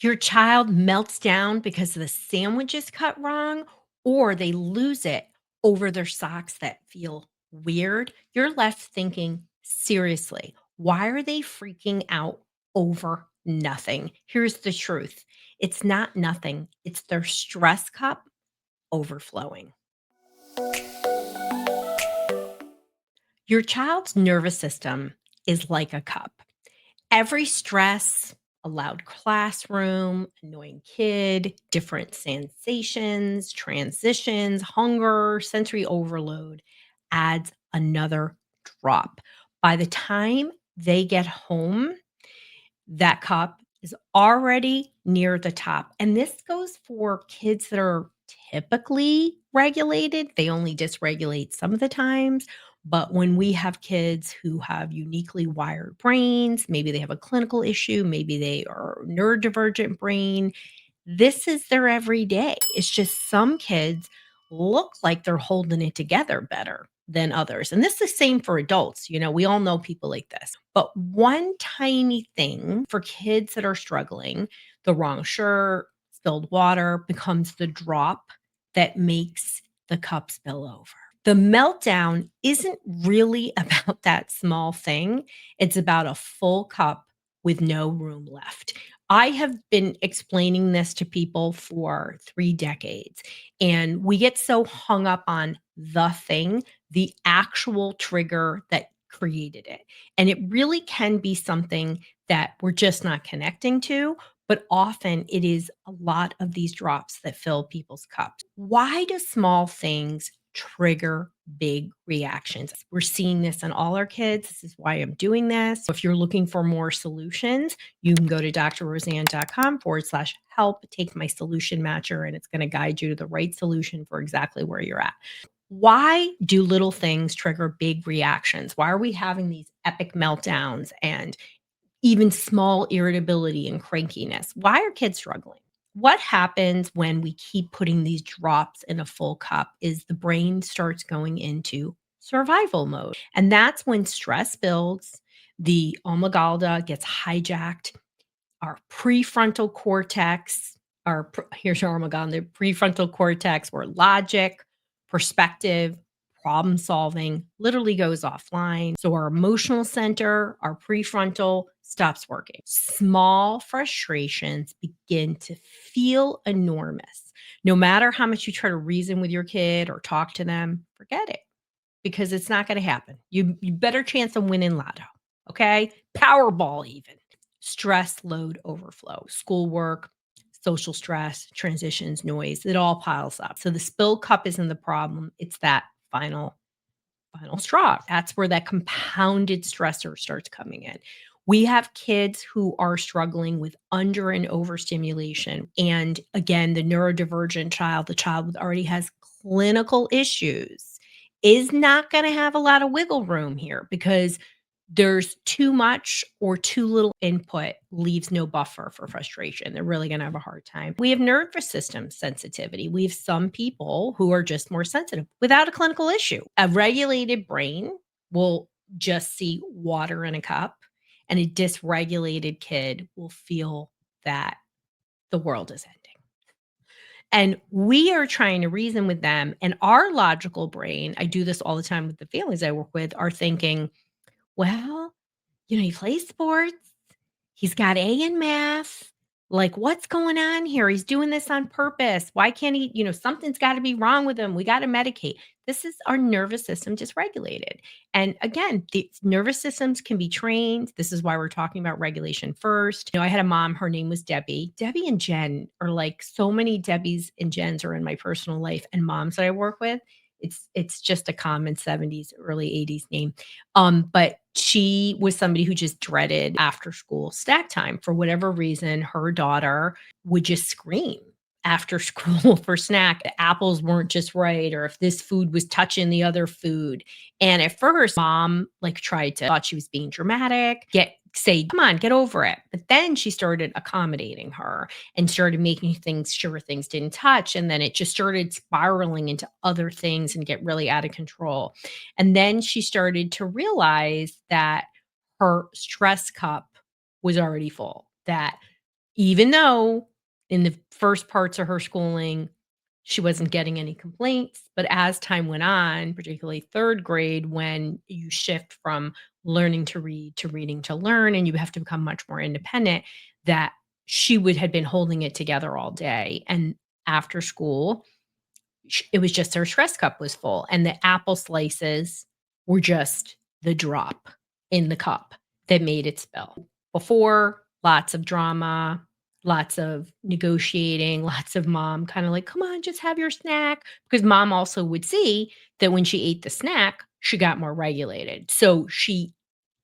Your child melts down because the sandwich is cut wrong, or they lose it over their socks that feel weird. You're left thinking, seriously, why are they freaking out over nothing? Here's the truth, it's not nothing, it's their stress cup overflowing. Your child's nervous system is like a cup. Every stress, a loud classroom, annoying kid, different sensations, transitions, hunger, sensory overload adds another drop. By the time they get home, that cup is already near the top. And this goes for kids that are typically regulated. They only dysregulate some of the times. But when we have kids who have uniquely wired brains, maybe they have a clinical issue, maybe they are neurodivergent brain, this is their everyday. It's just some kids look like they're holding it together better than others. And this is the same for adults. We all know people like this. But one tiny thing for kids that are struggling, the wrong shirt, spilled water becomes the drop that makes the cup spill over. The meltdown isn't really about that small thing. It's about a full cup with no room left. I have been explaining this to people for 3 decades, and we get so hung up on the thing, the actual trigger that created it. And it really can be something that we're just not connecting to, but often it is a lot of these drops that fill people's cups. Why do small things trigger big reactions? We're seeing this in all our kids. This is why I'm doing this. If you're looking for more solutions, you can go to drroseann.com/help, take my solution matcher, and it's going to guide you to the right solution for exactly where you're at. Why do little things trigger big reactions? Why are we having these epic meltdowns and even small irritability and crankiness? Why are kids struggling? What happens when we keep putting these drops in a full cup is the brain starts going into survival mode. And that's when stress builds, the amygdala gets hijacked, our prefrontal cortex, here's your amygdala, the prefrontal cortex, where logic, perspective, problem solving literally goes offline. So our emotional center, our prefrontal stops working. Small frustrations begin to feel enormous. No matter how much you try to reason with your kid or talk to them, forget it because it's not going to happen. You better chance of winning lotto. Okay. Powerball, even. Stress load overflow, schoolwork, social stress, transitions, noise, it all piles up. So the spill cup isn't the problem. It's that final straw. That's where that compounded stressor starts coming in. We have kids who are struggling with under and overstimulation. And again, the neurodivergent child, the child that already has clinical issues, is not going to have a lot of wiggle room here because there's too much or too little input leaves no buffer for frustration. They're really going to have a hard time. We have nervous system sensitivity. We have some people who are just more sensitive without a clinical issue. A regulated brain will just see water in a cup, and a dysregulated kid will feel that the world is ending. And we are trying to reason with them. And our logical brain, I do this all the time with the families I work with, are thinking, well, he plays sports. He's got A in math. Like, what's going on here? He's doing this on purpose. Why can't he? Something's got to be wrong with him. We got to medicate. This is our nervous system dysregulated. And again, the nervous systems can be trained. This is why we're talking about regulation first. I had a mom, her name was Debbie. Debbie and Jen are like so many Debbies and Jens are in my personal life and moms that I work with. It's just a common 70s, early 80s name. But she was somebody who just dreaded after school snack time. For whatever reason, her daughter would just scream after school for snack. The apples weren't just right, or if this food was touching the other food. And at first, mom thought she was being dramatic, say, come on, get over it. But then she started accommodating her and started making sure things didn't touch. And then it just started spiraling into other things and get really out of control. And then she started to realize that her stress cup was already full, that even though in the first parts of her schooling, she wasn't getting any complaints. But as time went on, particularly 3rd grade, when you shift from learning to read to reading to learn, and you have to become much more independent, that she would had been holding it together all day. And after school, it was just her stress cup was full, and the apple slices were just the drop in the cup that made it spill. Before, lots of drama, lots of negotiating, lots of mom kinda like, "Come on, just have your snack," because mom also would see that when she ate the snack, she got more regulated. So she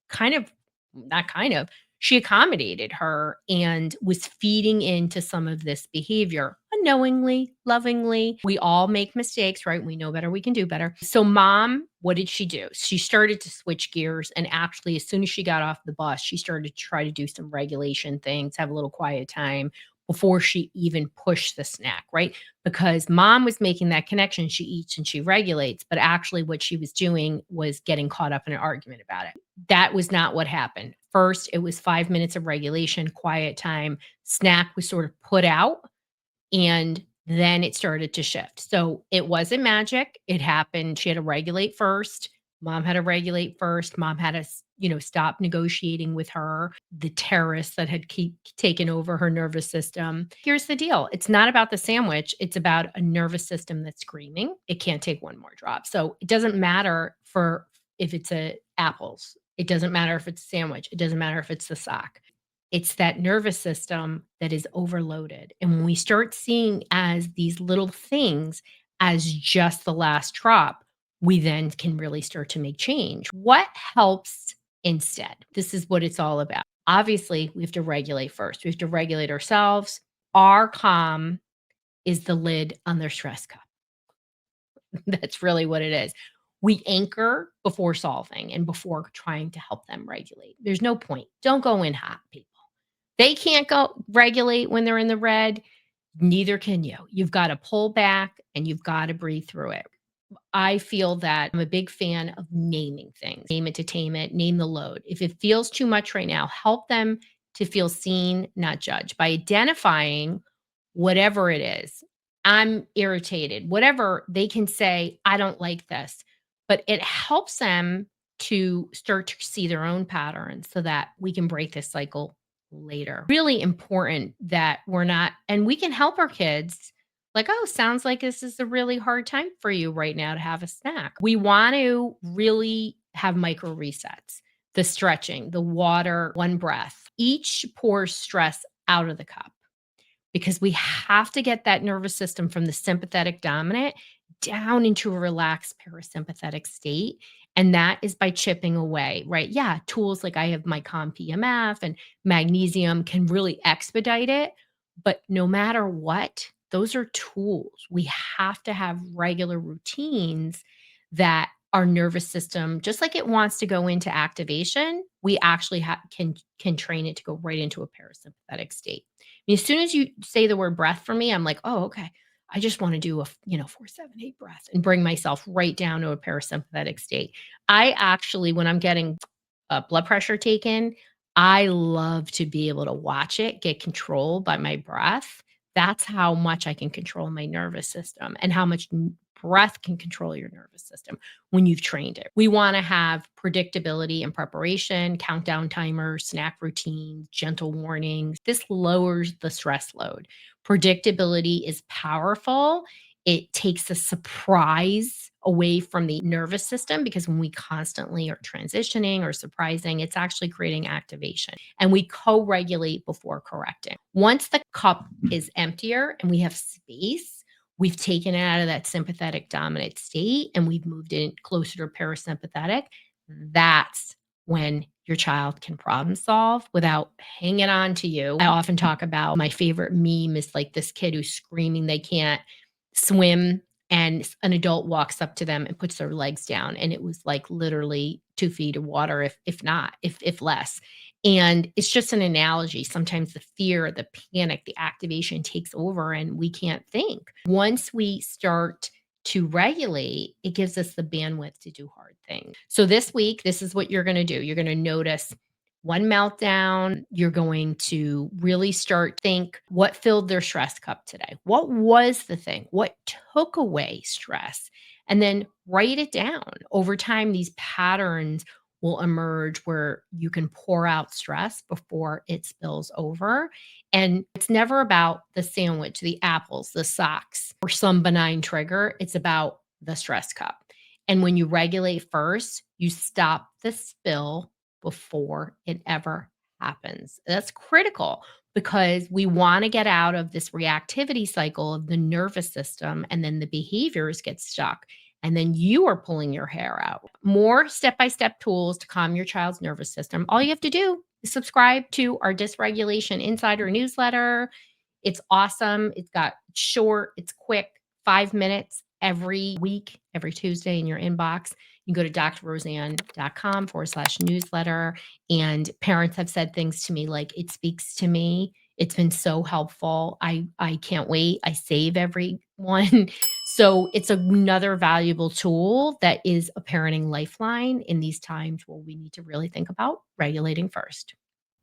kind of not kind of, she accommodated her and was feeding into some of this behavior unknowingly, lovingly. We all make mistakes, right? We know better, we can do better. So, mom, what did she do? She started to switch gears. And actually, as soon as she got off the bus, she started to try to do some regulation things, have a little quiet time before she even pushed the snack, right? Because mom was making that connection. She eats and she regulates. But actually, what she was doing was getting caught up in an argument about it. That was not what happened. First, it was 5 minutes of regulation, quiet time, snack was sort of put out, and then it started to shift. So, it wasn't magic, it happened. She had to regulate first. Mom had to regulate first. Mom had to stop negotiating with her, the terrorists that had keep taken over her nervous system. Here's the deal, it's not about the sandwich, it's about a nervous system that's screaming, "It can't take one more drop." So, it doesn't matter for if it's a apples, it doesn't matter if it's a sandwich, it doesn't matter if it's the sock. It's that nervous system that is overloaded. And when we start seeing as these little things as just the last drop, we then can really start to make change. What helps instead? This is what it's all about. Obviously, we have to regulate first. We have to regulate ourselves. Our calm is the lid on their stress cup. That's really what it is. We anchor before solving and before trying to help them regulate. There's no point. Don't go in hot, people. They can't go regulate when they're in the red, neither can you. You've gotta pull back and you've gotta breathe through it. I feel that I'm a big fan of naming things. Name it to tame it, name the load. If it feels too much right now, help them to feel seen, not judged, by identifying whatever it is. I'm irritated, whatever they can say, I don't like this. But it helps them to start to see their own patterns so that we can break this cycle later. Really important that we're not, and we can help our kids like, "Oh, sounds like this is a really hard time for you right now to have a snack." We want to really have micro resets, the stretching, the water, one breath. Each pours stress out of the cup because we have to get that nervous system from the sympathetic dominant down into a relaxed parasympathetic state. And that is by chipping away, right? Yeah, tools like I have my Calm PMF and magnesium can really expedite it. But no matter what, those are tools. We have to have regular routines that our nervous system, just like it wants to go into activation, we actually can train it to go right into a parasympathetic state. As soon as you say the word breath for me, I'm like, "Oh, okay. I just wanna do a 4, 7, 8 breath and bring myself right down to a parasympathetic state." I actually, when I'm getting, blood pressure taken, I love to be able to watch it get controlled by my breath. That's how much I can control my nervous system and how much breath can control your nervous system when you've trained it. We wanna have predictability and preparation, countdown timers, snack routines, gentle warnings. This lowers the stress load. Predictability is powerful. It takes the surprise away from the nervous system because when we constantly are transitioning or surprising, it's actually creating activation. And we co regulate before correcting. Once the cup is emptier and we have space, we've taken it out of that sympathetic dominant state and we've moved it closer to parasympathetic. That's when your child can problem solve without hanging on to you. I often talk about my favorite meme is like this kid who's screaming they can't swim and an adult walks up to them and puts their legs down and it was like literally 2 feet of water if not, if less. And it's just an analogy. Sometimes the fear, the panic, the activation takes over and we can't think. Once we start to regulate, it gives us the bandwidth to do hard things. So this week, this is what you're going to do. You're going to notice one meltdown, you're going to really start think what filled their stress cup today? What was the thing? What took away stress? And then write it down. Over time, these patterns will emerge where you can pour out stress before it spills over. And it's never about the sandwich, the apples, the socks, or some benign trigger. It's about the stress cup. And when you regulate first, you stop the spill before it ever happens. That's critical because we want to get out of this reactivity cycle of the nervous system, and then the behaviors get stuck. And then you are pulling your hair out. More step by step tools to calm your child's nervous system. All you have to do is subscribe to our Dysregulation Insider newsletter. It's awesome. It's got short, it's quick, 5 minutes every week, every Tuesday in your inbox. You can go to drroseann.com/newsletter. And parents have said things to me like, it speaks to me. It's been so helpful. I can't wait. I save every one. So it's another valuable tool that is a parenting lifeline in these times where we need to really think about regulating first.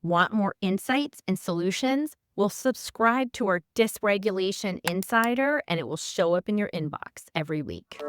Want more insights and solutions? Well, subscribe to our Dysregulation Insider and it will show up in your inbox every week.